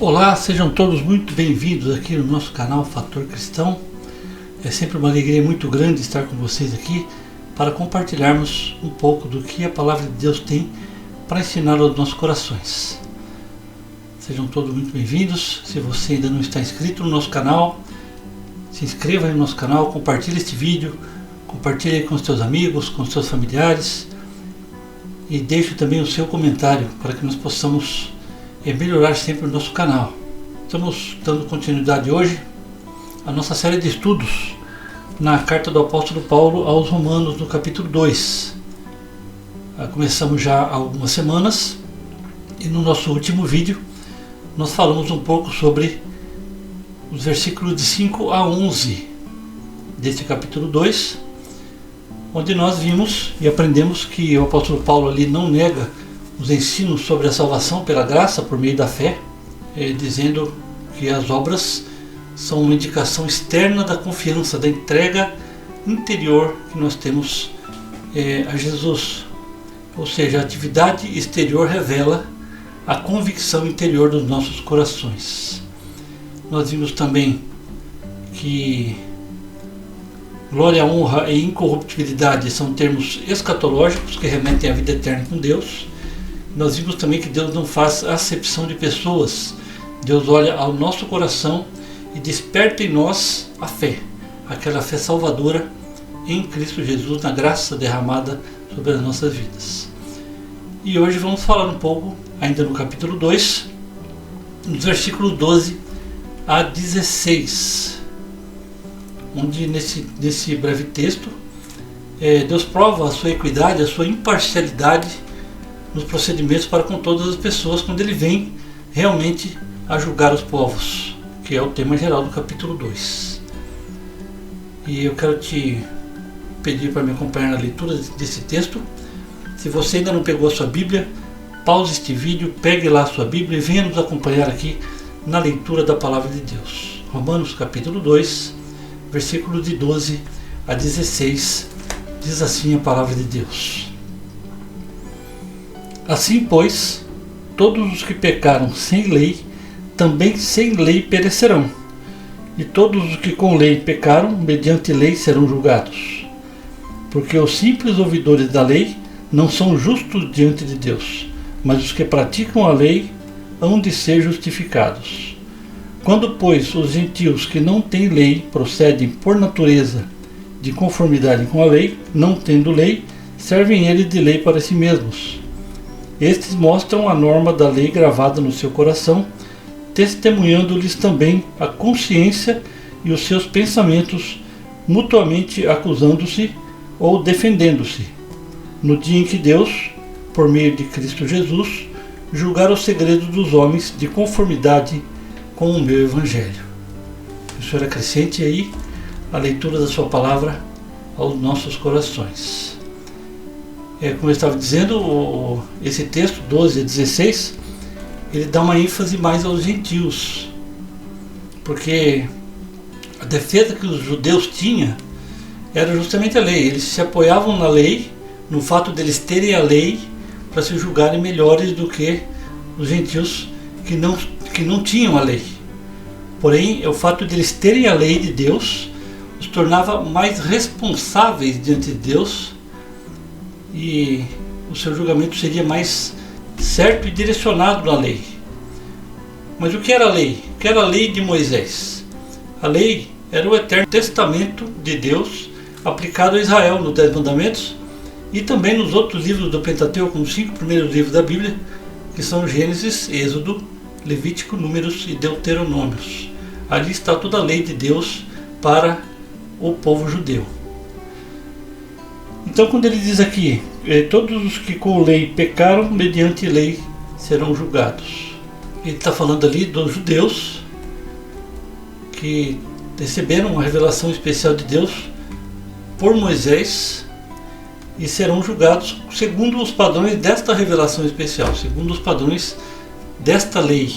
Olá, sejam todos muito bem-vindos aqui no nosso canal Fator Cristão. É sempre uma alegria muito grande estar com vocês aqui para compartilharmos um pouco do que a Palavra de Deus tem para ensinar aos nossos corações. Sejam todos muito bem-vindos. Se você ainda não está inscrito no nosso canal, se inscreva no nosso canal, compartilhe este vídeo, compartilhe com os seus amigos, com os seus familiares e deixe também o seu comentário para que nós possamos melhorar sempre o nosso canal. Estamos dando continuidade hoje à nossa série de estudos na carta do apóstolo Paulo aos Romanos, no capítulo 2. Começamos já há algumas semanas e no nosso último vídeo nós falamos um pouco sobre os versículos de 5 a 11 deste capítulo 2, onde nós vimos e aprendemos que o apóstolo Paulo ali não nega os ensinos sobre a salvação pela graça por meio da fé, dizendo que as obras são uma indicação externa da confiança, da entrega interior que nós temos a Jesus. Ou seja, a atividade exterior revela a convicção interior dos nossos corações. Nós vimos também que glória, honra e incorruptibilidade são termos escatológicos que remetem à vida eterna com Deus. Nós vimos também que Deus não faz acepção de pessoas. Deus olha ao nosso coração e desperta em nós a fé, aquela fé salvadora em Cristo Jesus, na graça derramada sobre as nossas vidas. E hoje vamos falar um pouco, ainda no capítulo 2, nos versículos 12 a 16, onde nesse breve texto Deus prova a sua equidade, a sua imparcialidade nos procedimentos para com todas as pessoas, quando ele vem realmente a julgar os povos, que é o tema geral do capítulo 2. E eu quero te pedir para me acompanhar na leitura desse texto. Se você ainda não pegou a sua Bíblia, pause este vídeo, pegue lá a sua Bíblia e venha nos acompanhar aqui na leitura da Palavra de Deus. Romanos capítulo 2, versículos de 12 a 16, diz assim a Palavra de Deus. Assim, pois, todos os que pecaram sem lei, também sem lei perecerão, e todos os que com lei pecaram, mediante lei serão julgados. Porque os simples ouvidores da lei não são justos diante de Deus, mas os que praticam a lei hão de ser justificados. Quando, pois, os gentios que não têm lei procedem por natureza de conformidade com a lei, não tendo lei, servem eles de lei para si mesmos. Estes mostram a norma da lei gravada no seu coração, testemunhando-lhes também a consciência e os seus pensamentos, mutuamente acusando-se ou defendendo-se, no dia em que Deus, por meio de Cristo Jesus, julgar os segredos dos homens de conformidade com o meu Evangelho. Que o Senhor acrescente aí a leitura da sua palavra aos nossos corações. Como eu estava dizendo, esse texto 12 a 16, ele dá uma ênfase mais aos gentios, porque a defesa que os judeus tinham era justamente a lei. Eles se apoiavam na lei, no fato deles terem a lei para se julgarem melhores do que os gentios que não tinham a lei. Porém, o fato de eles terem a lei de Deus os tornava mais responsáveis diante de Deus, e o seu julgamento seria mais certo e direcionado na lei. Mas o que era a lei? O que era a lei de Moisés? A lei era o eterno testamento de Deus aplicado a Israel nos 10 mandamentos e também nos outros livros do Pentateuco, nos 5 primeiros livros da Bíblia, que são Gênesis, Êxodo, Levítico, Números e Deuteronômios. Ali está toda a lei de Deus para o povo judeu. Então, quando ele diz aqui, todos os que com lei pecaram, mediante lei serão julgados. Ele está falando ali dos judeus que receberam uma revelação especial de Deus por Moisés e serão julgados segundo os padrões desta revelação especial, segundo os padrões desta lei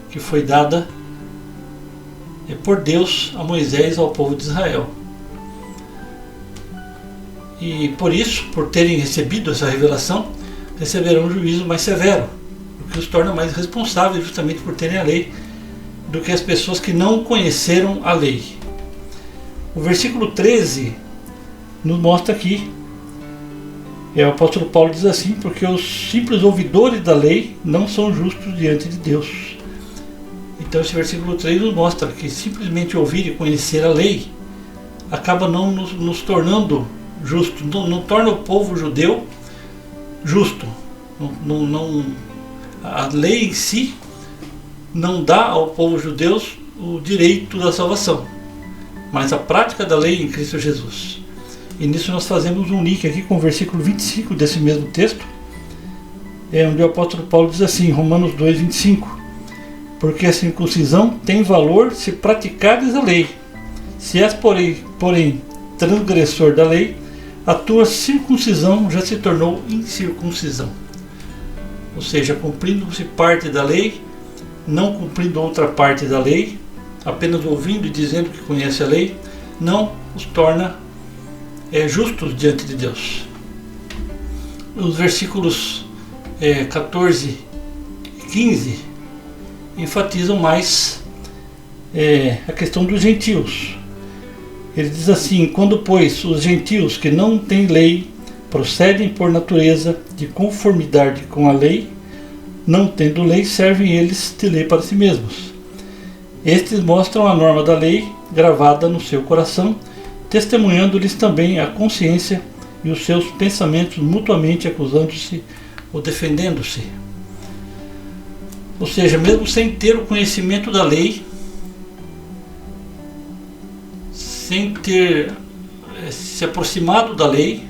que foi dada por Deus a Moisés e ao povo de Israel. E por isso, por terem recebido essa revelação, receberão um juízo mais severo, que os torna mais responsáveis justamente por terem a lei do que as pessoas que não conheceram a lei. O versículo 13 nos mostra aqui, o apóstolo Paulo diz assim: porque os simples ouvidores da lei não são justos diante de Deus. Então esse versículo 3 nos mostra que simplesmente ouvir e conhecer a lei acaba não nos tornando justos, não torna o povo judeu justo. A lei em si não dá ao povo judeu o direito da salvação, mas a prática da lei em Cristo Jesus. E nisso nós fazemos um link aqui com o versículo 25 desse mesmo texto, onde o apóstolo Paulo diz assim, Romanos 2, 25: porque a circuncisão tem valor se praticares a lei. Se és, porém, transgressor da lei, a tua circuncisão já se tornou incircuncisão. Ou seja, cumprindo-se parte da lei, não cumprindo outra parte da lei, apenas ouvindo e dizendo que conhece a lei, não os torna justos diante de Deus. Os versículos 14 e 15 enfatizam mais a questão dos gentios. Ele diz assim: quando, pois, os gentios que não têm lei procedem por natureza de conformidade com a lei, não tendo lei, servem eles de lei para si mesmos. Estes mostram a norma da lei gravada no seu coração, testemunhando-lhes também a consciência e os seus pensamentos mutuamente acusando-se ou defendendo-se. Ou seja, mesmo sem ter o conhecimento da lei, sem ter se aproximado da lei,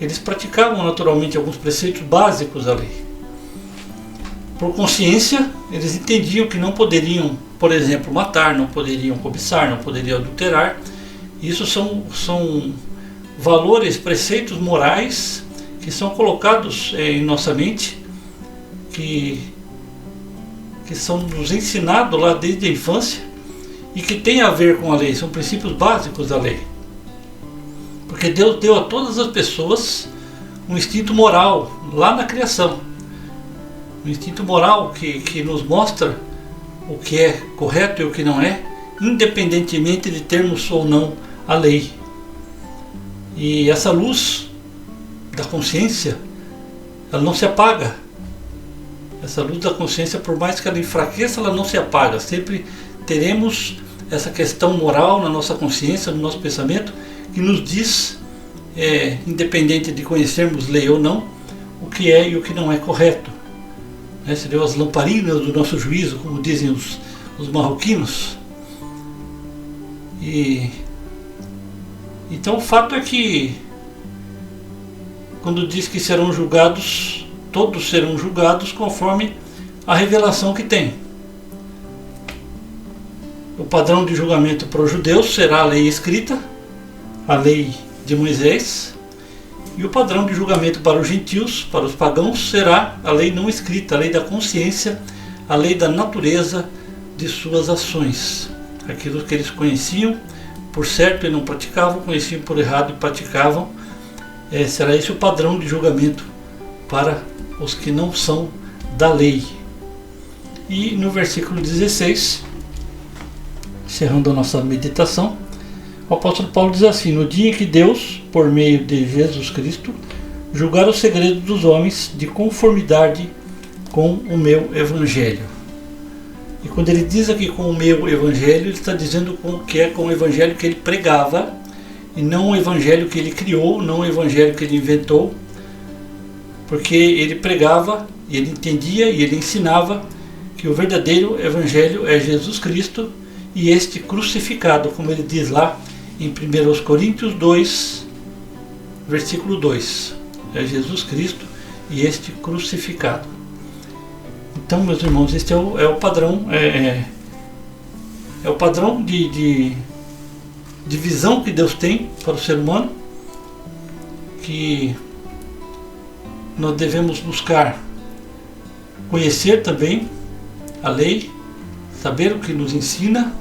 eles praticavam naturalmente alguns preceitos básicos da lei. Por consciência, eles entendiam que não poderiam, por exemplo, matar, não poderiam cobiçar, não poderiam adulterar. Isso são valores, preceitos morais que são colocados em nossa mente, que são nos ensinados lá desde a infância e que tem a ver com a lei, são princípios básicos da lei. Porque Deus deu a todas as pessoas um instinto moral lá na criação. Um instinto moral que nos mostra o que é correto e o que não é, independentemente de termos ou não a lei. E essa luz da consciência, ela não se apaga. Essa luz da consciência, por mais que ela enfraqueça, ela não se apaga. Sempre teremos essa questão moral na nossa consciência, no nosso pensamento, que nos diz, independente de conhecermos lei ou não, o que é e o que não é correto. Seriam as lamparinas do nosso juízo, como dizem os marroquinos. Então o fato é que, quando diz que serão julgados, todos serão julgados conforme a revelação que tem. O padrão de julgamento para os judeus será a lei escrita, a lei de Moisés, e o padrão de julgamento para os gentios, para os pagãos, será a lei não escrita, a lei da consciência, a lei da natureza de suas ações. Aquilo que eles conheciam por certo e não praticavam, conheciam por errado e praticavam. Será esse o padrão de julgamento para os que não são da lei. E no versículo 16, encerrando a nossa meditação, o apóstolo Paulo diz assim: no dia em que Deus, por meio de Jesus Cristo, julgar os segredos dos homens de conformidade com o meu evangelho. E quando ele diz aqui com o meu evangelho, ele está dizendo que é com o evangelho que ele pregava, e não o evangelho que ele criou, não o evangelho que ele inventou, porque ele pregava, e ele entendia e ele ensinava que o verdadeiro evangelho é Jesus Cristo e este crucificado, como ele diz lá em 1 Coríntios 2, versículo 2. É Jesus Cristo e este crucificado. Então, meus irmãos, este é o padrão, é o padrão de visão que Deus tem para o ser humano, que nós devemos buscar conhecer também a lei, saber o que nos ensina,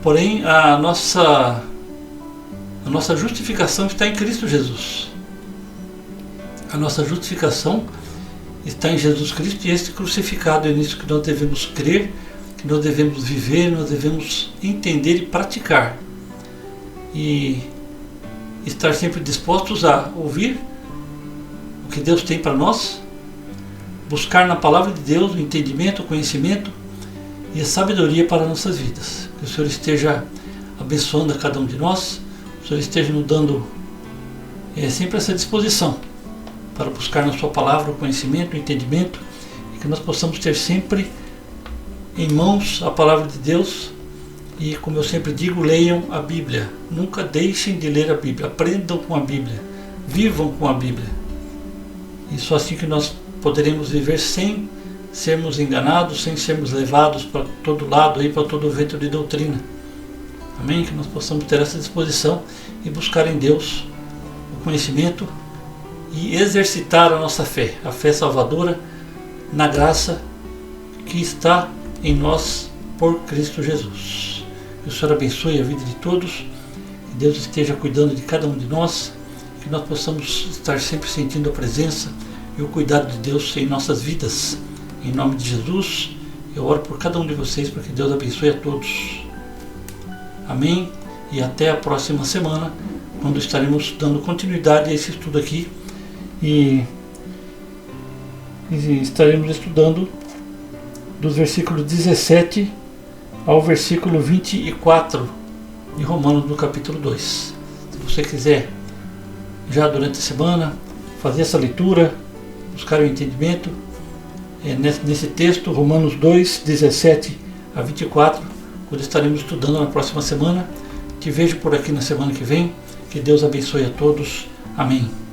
porém a nossa justificação está em Cristo Jesus. A nossa justificação está em Jesus Cristo e este crucificado. É nisso que nós devemos crer, que nós devemos viver, nós devemos entender e praticar. E estar sempre dispostos a ouvir o que Deus tem para nós, buscar na palavra de Deus o entendimento, o conhecimento e a sabedoria para nossas vidas. Que o Senhor esteja abençoando a cada um de nós, o Senhor esteja nos dando sempre essa disposição para buscar na sua palavra o conhecimento, o entendimento, e que nós possamos ter sempre em mãos a palavra de Deus. E, como eu sempre digo, leiam a Bíblia. Nunca deixem de ler a Bíblia. Aprendam com a Bíblia. Vivam com a Bíblia. E só assim que nós poderemos viver sem sermos enganados, sem sermos levados para todo lado, para todo vento de doutrina. Amém? Que nós possamos ter essa disposição e buscar em Deus o conhecimento e exercitar a nossa fé, a fé salvadora na graça que está em nós por Cristo Jesus. Que o Senhor abençoe a vida de todos, que Deus esteja cuidando de cada um de nós, que nós possamos estar sempre sentindo a presença e o cuidado de Deus em nossas vidas. Em nome de Jesus, eu oro por cada um de vocês para que Deus abençoe a todos. Amém? E até a próxima semana, quando estaremos dando continuidade a esse estudo aqui e estaremos estudando dos versículos 17 ao versículo 24 de Romanos, no capítulo 2. Se você quiser, já durante a semana, fazer essa leitura, buscar o entendimento nesse texto, Romanos 2, 17 a 24, quando estaremos estudando na próxima semana. Te vejo por aqui na semana que vem. Que Deus abençoe a todos. Amém.